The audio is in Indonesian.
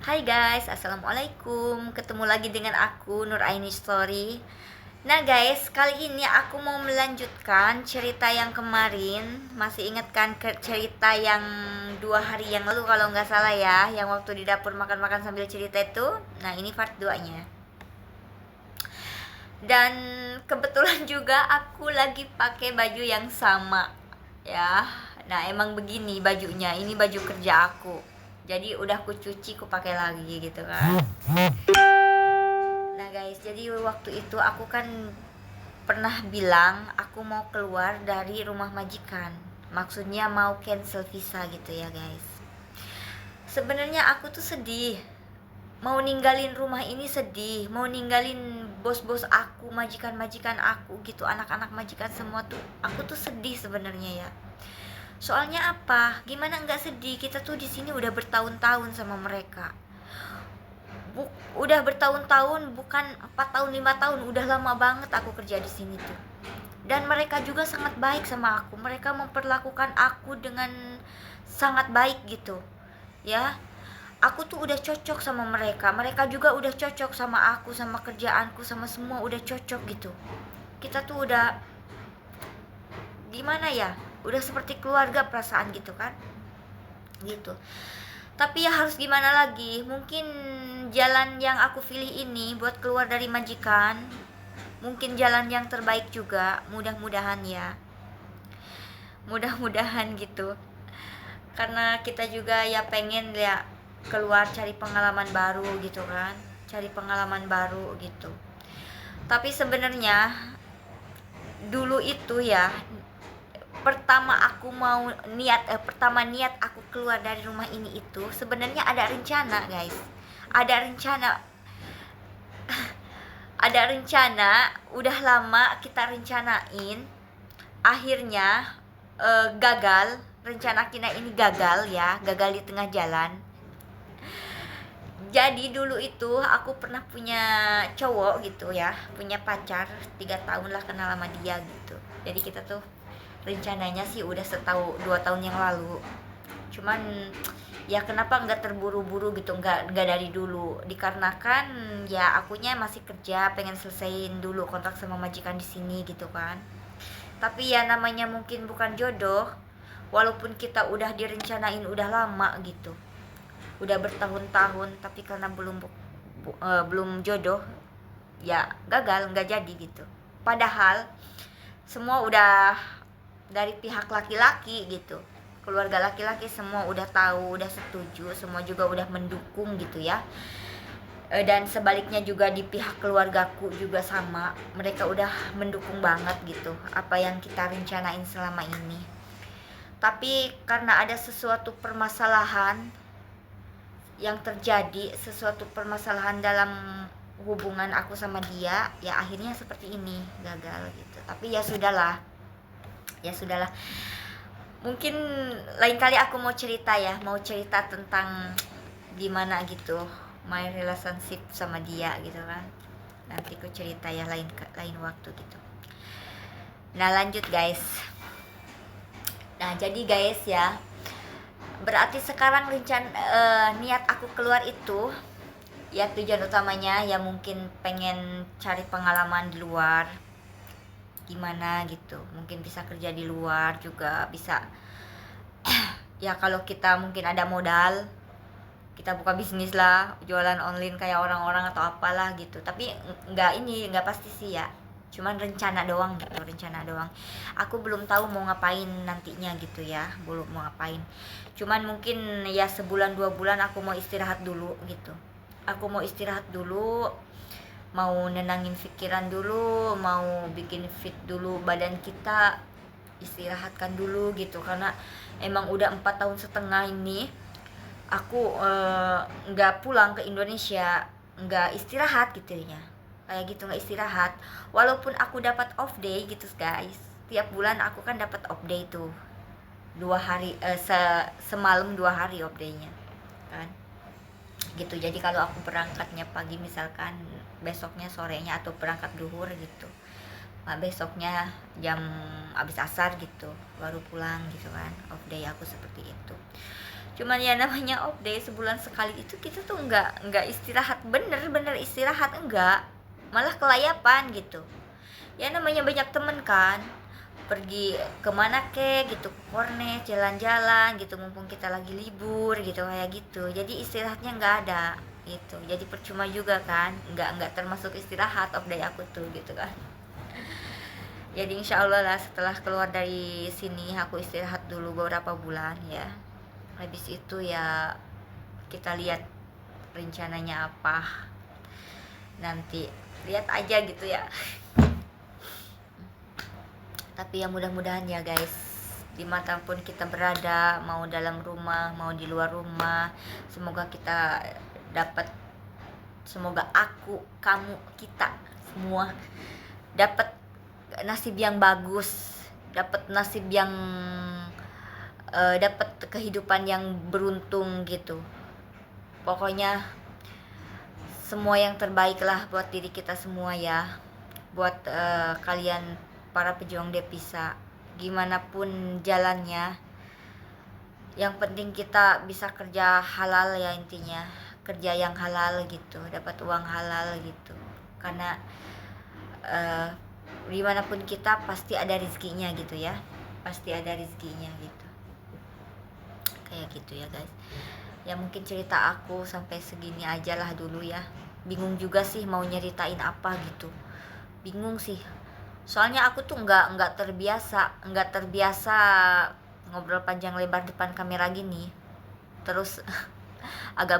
Hai guys, assalamualaikum. Ketemu lagi dengan aku Nur Aini Story. Nah guys, kali ini aku mau melanjutkan cerita yang kemarin. Masih ingat kan cerita yang 2 hari yang lalu kalau nggak salah ya, yang waktu di dapur makan-makan sambil cerita itu. Nah ini part 2 nya. Dan kebetulan juga aku lagi pakai baju yang sama ya. Nah emang begini bajunya, ini baju kerja aku. Jadi udah aku cuci, aku pakai lagi gitu kan. Nah guys, jadi waktu itu aku kan pernah bilang aku mau keluar dari rumah majikan. Maksudnya mau cancel visa gitu ya guys. Sebenarnya aku tuh sedih. Mau ninggalin rumah ini sedih. Mau ninggalin bos-bos aku, majikan-majikan aku gitu, anak-anak majikan semua tuh. Aku tuh sedih sebenarnya ya. Soalnya apa? Gimana nggak sedih? Kita tuh di sini udah bertahun-tahun sama mereka. Udah bertahun-tahun, bukan 4 tahun 5 tahun, udah lama banget aku kerja di sini tuh. Dan mereka juga sangat baik sama aku. Mereka memperlakukan aku dengan sangat baik gitu ya. Aku tuh udah cocok sama mereka, mereka juga udah cocok sama aku, sama kerjaanku, sama semua udah cocok gitu. Kita tuh udah gimana ya, udah seperti keluarga perasaan gitu kan, gitu. Tapi ya harus gimana lagi, mungkin jalan yang aku pilih ini buat keluar dari majikan mungkin jalan yang terbaik juga, mudah-mudahan ya, mudah-mudahan gitu. Karena kita juga ya pengen ya keluar cari pengalaman baru gitu kan, cari pengalaman baru gitu. Tapi sebenarnya dulu itu ya, pertama niat aku keluar dari rumah ini itu sebenarnya ada rencana guys, ada rencana. Ada rencana, udah lama kita rencanain, akhirnya gagal. Rencana kita ini gagal ya, gagal di tengah jalan. Jadi dulu itu aku pernah punya cowok gitu ya, punya pacar 3 tahun lah kenal sama dia gitu. Jadi kita tuh rencananya sih udah 2 tahun yang lalu. Cuman ya kenapa nggak terburu-buru gitu, nggak dari dulu, dikarenakan ya akunya masih kerja, pengen selesaiin dulu kontrak sama majikan di sini gitu kan. Tapi ya namanya mungkin bukan jodoh, walaupun kita udah direncanain udah lama gitu, udah bertahun-tahun, tapi karena belum jodoh ya gagal, nggak jadi gitu. Padahal semua udah dari pihak laki-laki gitu, keluarga laki-laki semua udah tahu, udah setuju, semua juga udah mendukung gitu ya. Dan sebaliknya juga di pihak keluargaku juga sama, mereka udah mendukung banget gitu apa yang kita rencanain selama ini. Tapi karena ada sesuatu permasalahan yang terjadi, sesuatu permasalahan dalam hubungan aku sama dia, ya akhirnya seperti ini, gagal gitu. Tapi ya sudahlah, ya sudahlah. Mungkin lain kali aku mau cerita ya, mau cerita tentang gimana gitu my relationship sama dia gitu kan. Nanti aku cerita ya lain waktu gitu. Nah lanjut guys. Nah jadi guys ya, berarti sekarang niat aku keluar itu ya, tujuan utamanya ya mungkin pengen cari pengalaman di luar, gimana gitu, mungkin bisa kerja di luar juga bisa. Ya kalau kita mungkin ada modal, kita buka bisnis lah, jualan online kayak orang-orang atau apalah gitu. Tapi nggak pasti sih ya, cuman rencana doang gitu, rencana doang. Aku belum tahu mau ngapain nantinya gitu ya, belum mau ngapain. Cuman mungkin ya sebulan 2 bulan aku mau istirahat dulu gitu. Aku mau istirahat dulu, mau nenangin pikiran dulu, mau bikin fit dulu badan kita, istirahatkan dulu gitu. Karena emang udah 4 tahun setengah ini aku nggak pulang ke Indonesia, nggak istirahat gitu ya, kayak gitu, nggak istirahat. Walaupun aku dapat off day gitu guys, tiap bulan aku kan dapat off day tuh 2 hari, semalam 2 hari off daynya kan gitu. Jadi kalau aku berangkatnya pagi misalkan, besoknya sorenya atau berangkat duhur gitu, nah, besoknya abis asar gitu baru pulang gitu kan, off day aku seperti itu. Cuman ya namanya off day sebulan sekali itu kita tuh nggak istirahat bener istirahat enggak, malah kelayapan gitu. Ya namanya banyak temen kan, pergi kemana kek gitu, ke Kornet jalan-jalan gitu, mumpung kita lagi libur gitu kayak gitu. Jadi istirahatnya nggak ada gitu, jadi percuma juga kan, nggak termasuk istirahat off day aku tuh gitu kan. Jadi insya Allah lah setelah keluar dari sini aku istirahat dulu beberapa bulan ya. Habis itu ya kita lihat rencananya apa. Nanti lihat aja gitu ya. Tapi ya mudah-mudahan ya guys, dimanapun kita berada, mau dalam rumah, mau di luar rumah, semoga kita dapat, semoga aku, kamu, kita semua dapat nasib yang bagus, dapat nasib yang dapat kehidupan yang beruntung gitu. Pokoknya semua yang terbaik lah buat diri kita semua ya, buat kalian para pejuang devisa, gimana pun jalannya, yang penting kita bisa kerja halal ya, intinya kerja yang halal gitu, dapat uang halal gitu. Karena dimanapun kita pasti ada rezekinya gitu ya, pasti ada rezekinya gitu, kayak gitu ya guys. Ya mungkin cerita aku sampai segini aja lah dulu ya. Bingung juga sih mau nyeritain apa gitu, bingung sih, soalnya aku tuh nggak terbiasa ngobrol panjang lebar depan kamera gini terus agak